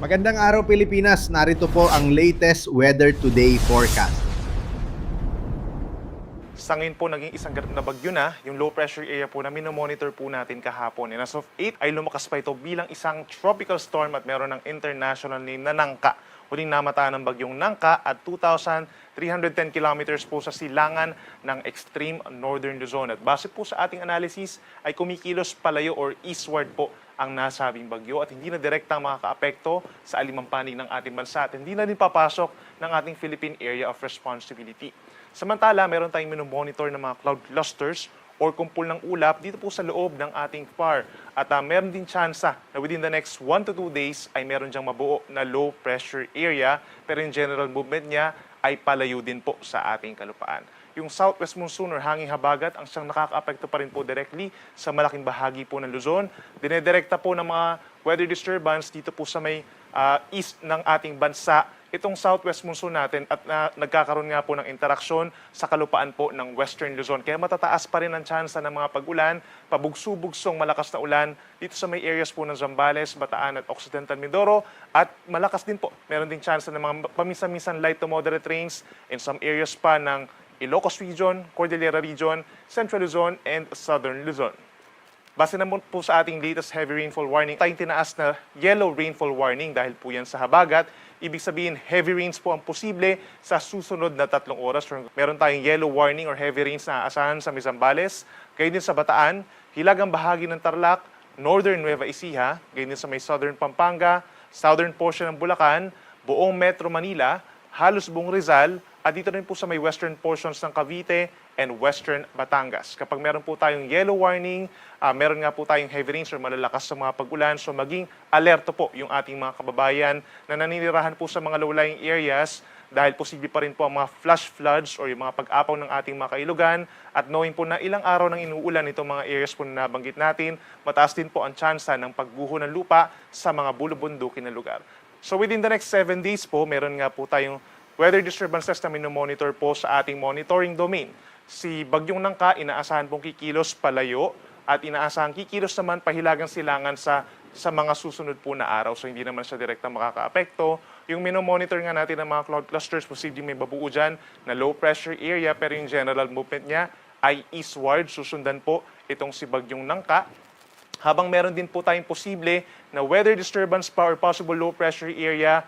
Magandang araw Pilipinas, narito po ang latest Weather Today forecast. Sa ngayon po, naging isang ganap na bagyo na yung low pressure area po na minomonitor po natin kahapon. And as of 8 ay lumakas pa ito bilang isang tropical storm at meron ng international name na Nangka. Huling namataan ng bagyong Nangka at 2,310 kilometers po sa silangan ng extreme northern Luzon. At base po sa ating analysis ay kumikilos palayo or eastward po ang nasabing bagyo at hindi na direktang makakaapekto sa alimang panig ng ating bansa at hindi na din papasok ng ating Philippine Area of Responsibility. Samantala, meron tayong minomonitor ng mga cloud clusters or kumpul ng ulap dito po sa loob ng ating FAR. At meron din tsansa na within the next 1 to 2 days ay meron diyang mabuo na low pressure area pero yung general movement niya ay palayo din po sa ating kalupaan. Yung southwest monsoon or hanging habagat ang siyang nakaka-apekto pa rin po directly sa malaking bahagi po ng Luzon. Dinedirekta po ng mga weather disturbance dito po sa may east ng ating bansa itong southwest monsoon natin at nagkakaroon nga po ng interaksyon sa kalupaan po ng western Luzon. Kaya matataas pa rin ang tsansa ng mga pag-ulan, pabugso-bugsong malakas na ulan dito sa may areas po ng Zambales, Bataan at Occidental Mindoro. At malakas din po, meron din tsansa ng mga paminsan-minsan light to moderate rains in some areas pa ng Ilocos Region, Cordillera Region, Central Luzon, and Southern Luzon. Base naman po sa ating latest heavy rainfall warning, tayong tinaas na yellow rainfall warning dahil po yan sa habagat. Ibig sabihin, heavy rains po ang posible sa susunod na 3 oras. Meron tayong yellow warning or heavy rains na aasahan sa Zambales, gayon din sa Bataan, hilagang bahagi ng Tarlac, northern Nueva Ecija, gayon din sa may southern Pampanga, southern portion ng Bulacan, buong Metro Manila, halos buong Rizal, at dito rin po sa may western portions ng Cavite and western Batangas. Kapag meron po tayong yellow warning, meron nga po tayong heavy rains or malalakas sa mga pag-ulan. So maging alerto po yung ating mga kababayan na naninirahan po sa mga low-lying areas dahil posible pa rin po ang mga flash floods or yung mga pag-apaw ng ating mga kailugan. At knowing po na ilang araw nang inuulan itong mga areas po na nabanggit natin, mataas din po ang tsansa ng pagguho ng lupa sa mga bulubundukin na lugar. So within the next 7 days po, meron nga po tayong weather disturbances na minomonitor po sa ating monitoring domain. Si Bagyong Nangka, inaasahan pong kikilos palayo at inaasahan kikilos naman pahilagang silangan sa mga susunod po na araw. So hindi naman siya direktang makakaapekto. Yung minomonitor nga natin ng mga cloud clusters, posibleng may babuo dyan na low pressure area pero yung general movement niya ay eastward. Susundan po itong si Bagyong Nangka. Habang meron din po tayong posible na weather disturbance pa or possible low pressure area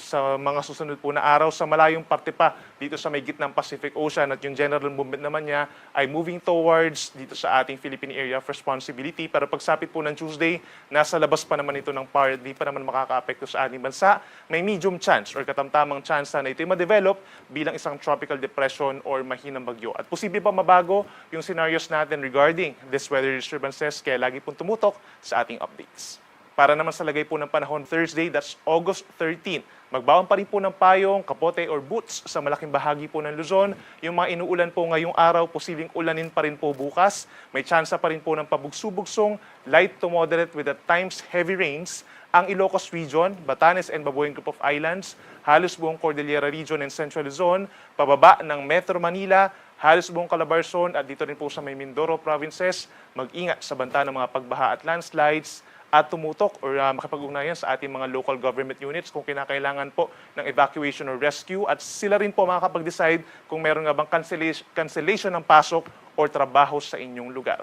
sa mga susunod po na araw sa malayong parte pa dito sa may gitnang Pacific Ocean at yung general movement naman niya ay moving towards dito sa ating Philippine Area of Responsibility. Pero pagsapit po ng Tuesday, nasa labas pa naman ito ng PAR, di pa naman makakaapekto sa ating bansa. May medium chance or katamtamang chance na ito ma-develop bilang isang tropical depression or mahinang bagyo. At posible pa mabago yung scenarios natin regarding this weather disturbances kaya lagi pong tumutok sa ating updates. Para naman sa lagay po ng panahon Thursday, that's August 13. Magbaon pa rin po ng payong, kapote or boots sa malaking bahagi po ng Luzon. Yung mga inuulan po ngayong araw, posibleng ulanin pa rin po bukas. May tsansa pa rin po ng pabugso-bugsong, light to moderate with at times heavy rains. Ang Ilocos Region, Batanes and Babuyan Group of Islands, halos buong Cordillera Region and Central Luzon, pababa ng Metro Manila, halos buong Calabarzon at dito rin po sa may Mindoro provinces, mag-ingat sa banta ng mga pagbaha at landslides at tumutok or makipag-ugnayan sa ating mga local government units kung kinakailangan po ng evacuation or rescue at sila rin po makakapag-decide kung meron nga bang cancellation ng pasok or trabaho sa inyong lugar.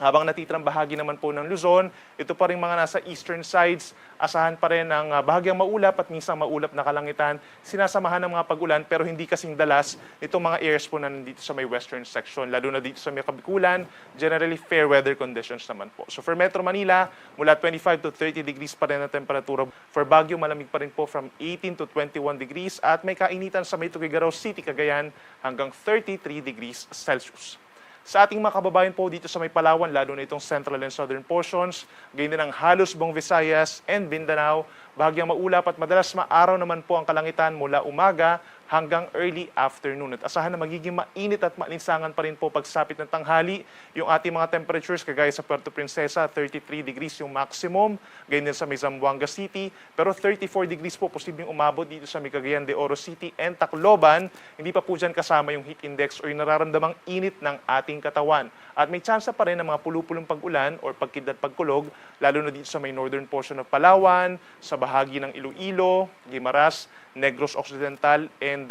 Habang natitirang bahagi naman po ng Luzon, ito pa rin mga nasa eastern sides, asahan pa rin ang bahagyang maulap at minsan maulap na kalangitan, sinasamahan ng mga pag-ulan pero hindi kasing dalas itong mga areas po na nandito sa may western section, lalo na dito sa may Kabikulan, generally fair weather conditions naman po. So for Metro Manila, mula 25 to 30 degrees pa rin ang temperatura. For Baguio, malamig pa rin po from 18 to 21 degrees at may kainitan sa may Tuguegarao City, Cagayan hanggang 33 degrees Celsius. Sa ating mga kababayan po dito sa may Palawan, lalo na itong central and southern portions, gayon din ang halos buong Visayas and Mindanao, bahagyang maulap at madalas maaraw naman po ang kalangitan mula umaga hanggang early afternoon. At asahan na magiging mainit at maalinsangan pa rin po pagsapit ng tanghali. Yung ating mga temperatures, kagaya sa Puerto Princesa, 33 degrees yung maximum. Ganyan sa may Zamboanga City. Pero 34 degrees po posibleng umabot dito sa may Cagayan de Oro City and Tacloban. Hindi pa po dyan kasama yung heat index o yung nararamdamang init ng ating katawan. At may tsansa pa rin ng mga pulupulong pag-ulan or pagkidlat pagkulog, lalo na dito sa may northern portion of Palawan, sa bahagi ng Iloilo, Guimaras, Negros Occidental, and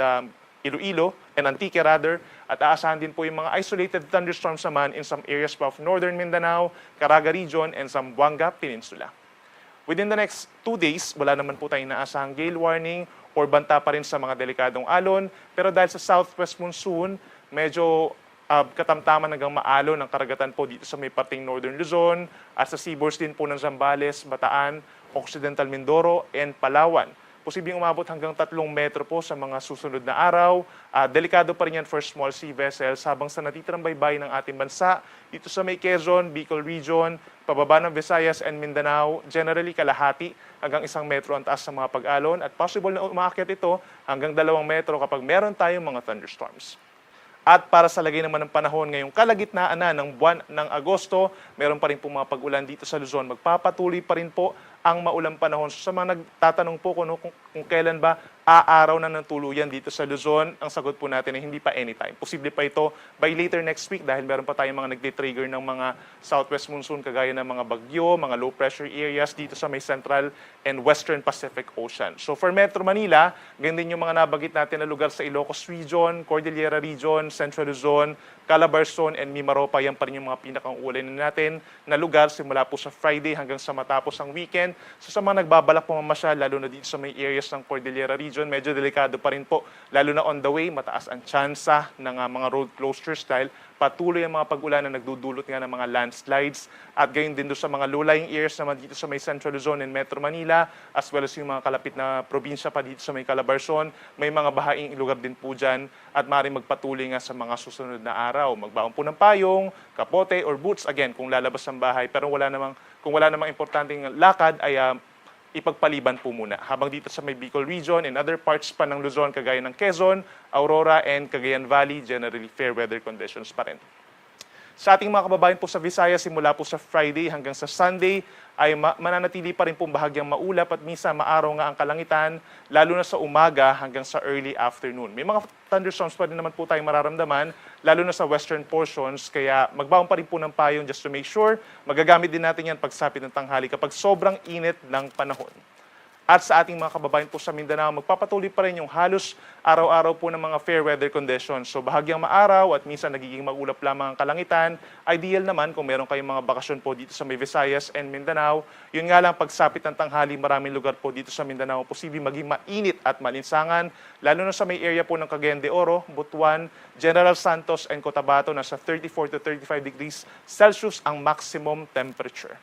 Iloilo, and Antique rather, at aasahan din po yung mga isolated thunderstorms naman in some areas of northern Mindanao, Caraga region, and Zamboanga Peninsula. Within the next 2 days, wala naman po tayong inaasahang gale warning or banta pa rin sa mga delikadong alon, pero dahil sa southwest monsoon, medyo katamtaman hanggang maalon ng karagatan po dito sa may parting northern Luzon at sa seaboards din po ng Zambales, Bataan, Occidental Mindoro, and Palawan. Posibleng umabot hanggang 3 metro po sa mga susunod na araw. Delikado pa rin yan for small sea vessels habang sa natitirang baybay ng ating bansa, dito sa may Quezon, Bicol Region, pababa ng Visayas and Mindanao, generally kalahati hanggang 1 metro ang taas ng mga pag-alon at possible na umaakyat ito hanggang 2 metro kapag meron tayong mga thunderstorms. At para sa lagay naman ng panahon ngayong kalagitnaan na ng buwan ng Agosto, meron pa rin po mga pag-ulan dito sa Luzon. Magpapatuloy pa rin po ang maulang panahon. So, sa mga nagtatanong po kung kailan ba aaraw na ng tuluyan dito sa Luzon, ang sagot po natin ay hindi pa anytime. Posible pa ito by later next week dahil meron pa tayong mga nagtitrigger ng mga southwest monsoon kagaya ng mga bagyo, mga low pressure areas dito sa may central and western Pacific Ocean. So for Metro Manila, ganyan din yung mga nabagit natin na lugar sa Ilocos Region, Cordillera Region, Central Luzon, Calabarzon, and Mimaropa. Yan pa rin yung mga pinakang-ulan natin na lugar simula po sa Friday hanggang sa matapos ang weekend. So sa mga nagbabalak po mamasyal, lalo na dito sa may areas ng Cordillera Region, medyo delikado pa rin po. Lalo na on the way, mataas ang tsansa ng mga road closures dahil patuloy ang mga pag-ulan na nagdudulot nga ng mga landslides at gayon din doon sa mga low-lying areas naman dito sa may Central Luzon and Metro Manila as well as yung mga kalapit na probinsya pa dito sa may Calabarzon. May mga bahaing lugar din po dyan at maaaring magpatuloy nga sa mga susunod na araw. Magbaon po ng payong, kapote or boots again kung lalabas ng bahay pero kung wala namang importanteng lakad ay ipagpaliban po muna. Habang dito sa may Bicol Region and other parts pa ng Luzon kagaya ng Quezon, Aurora, and Cagayan Valley, generally fair weather conditions pa rin. Sa ating mga kababayan po sa Visayas, simula po sa Friday hanggang sa Sunday, ay mananatili pa rin pong bahagyang maulap at minsan maaraw nga ang kalangitan, lalo na sa umaga hanggang sa early afternoon. May mga thunderstorms pa rin naman po tayong mararamdaman, lalo na sa western portions, kaya magbaon pa rin po ng payong just to make sure, magagamit din natin yan pagsapit ng tanghali kapag sobrang init ng panahon. At sa ating mga kababayan po sa Mindanao, magpapatuloy pa rin yung halos araw-araw po ng mga fair weather conditions. So bahagyang maaraw at minsan nagiging magulap lamang ang kalangitan. Ideal naman kung meron kayong mga bakasyon po dito sa may Visayas and Mindanao. Yun nga lang, pagsapit ng tanghali, maraming lugar po dito sa Mindanao posibleng maging mainit at malinsangan. Lalo na sa may area po ng Cagayan de Oro, Butuan, General Santos, and Cotabato, nasa 34 to 35 degrees Celsius ang maximum temperature.